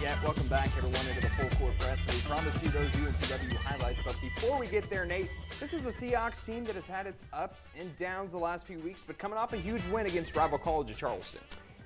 Yeah, welcome back everyone into the Full Court Press. We promised you those UNCW highlights, but before we get there, Nate, this is a Seahawks team that has had its ups and downs the last few weeks, but coming off a huge win against rival college of Charleston.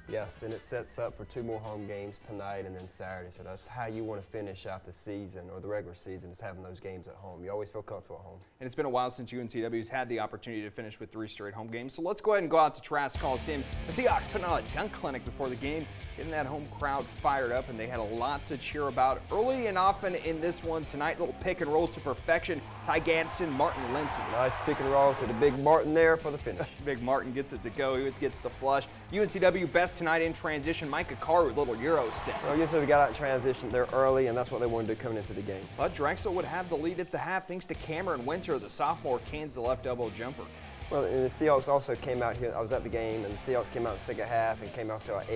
Yes, and it sets up for 2 more home games tonight and then Saturday. So that's how you want to finish out the season or the regular season, is having those games at home. You always feel comfortable at home. And it's been a while since UNCW's had the opportunity to finish with 3 straight home games. So let's go ahead and go out to Trask Coliseum. The Seahawks putting on a dunk clinic before the game, getting that home crowd fired up, and they had a lot to cheer about early and often in this one tonight. Little pick and roll to perfection. Ty Gadsden, Martin Lindsay. Nice pick and roll to the big Martin there for the finish. Big Martin gets it to go. He gets the flush. UNCW best tonight in transition. Micah Carr with a little Euro step. Well, UNCW got out in transition there early, and that's what they wanted to do coming into the game. But Drexel would have the lead at the half thanks to Cameron Winter, the sophomore, cans the left elbow jumper. Well, and the Seahawks also came out here. I was at the game, and the Seahawks came out in the second half and came out to an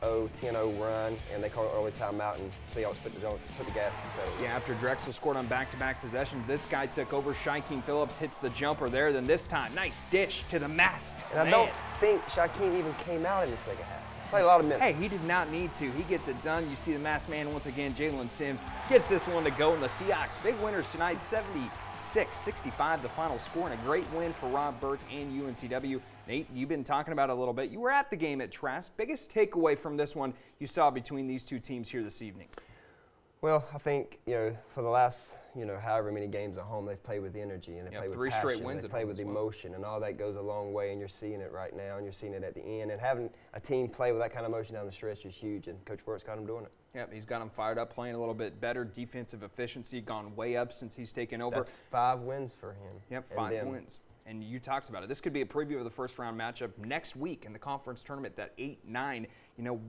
8-0, 10-0 run, and they called an early timeout, and Seahawks put the gas in the pedal. Yeah, after Drexel scored on back-to-back possessions, this guy took over. Shaquem Phillips hits the jumper there. Then this time, nice dish to the mask. And I don't think Shaquem even came out in the second half. Played a lot of minutes. Hey, he did not need to. He gets it done. You see the masked man once again. Jalen Sims gets this one to go, and the Seahawks big winners tonight, 76-65 the final score, and a great win for Rob Burke and UNCW. Nate, you've been talking about it a little bit. You were at the game at Trask. Biggest takeaway from this one you saw between these two teams here this evening? Well, I think, for the last, however many games at home, they've played with energy and they play with 3 passion. straight wins. They play with emotion, and all that goes a long way, and you're seeing it right now, and you're seeing it at the end. And having a team play with that kind of emotion down the stretch is huge, and Coach Burke's got them doing it. Yep, he's got them fired up, playing a little bit better. Defensive efficiency gone way up since he's taken over. That's 5 wins for him. Yep, 5 wins. And you talked about it. This could be a preview of the first-round matchup next week in the conference tournament, that 8-9.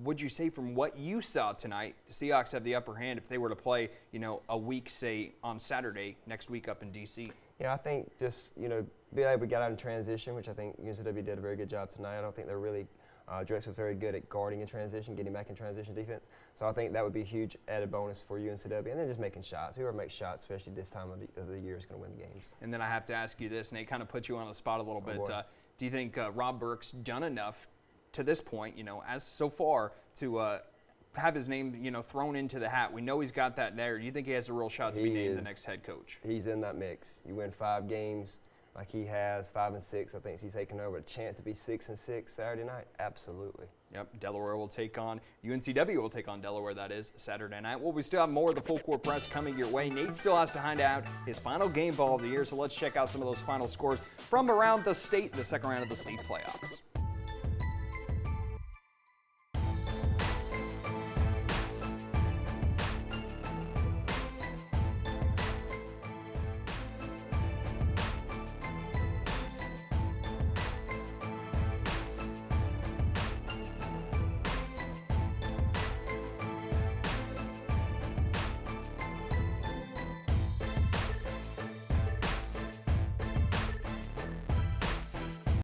Would you say from what you saw tonight, the Seahawks have the upper hand if they were to play, a week, say, on Saturday next week up in D.C.? Yeah, I think just, being able to get out in transition, which I think UNCW did a very good job tonight. I don't think they're really Drexel was very good at guarding in transition, getting back in transition defense. So I think that would be a huge added bonus for UNCW. And then just making shots. Whoever makes shots, especially this time of the year, is going to win the games. And then I have to ask you this, and it kind of puts you on the spot a little bit. Do you think Rob Burke's done enough to this point, as so far, to have his name, thrown into the hat? We know he's got that there. Do you think he has a real shot to be named the next head coach? He's in that mix. You win 5 games like he has, 5 and 6. I think he's taking over a chance to be 6 and 6 Saturday night. Absolutely. Yep, Delaware will take on UNCW will take on Delaware, that is, Saturday night. Well, we still have more of the Full Court Press coming your way. Nate still has to find out his final game ball of the year, so let's check out some of those final scores from around the state in the second round of the state playoffs.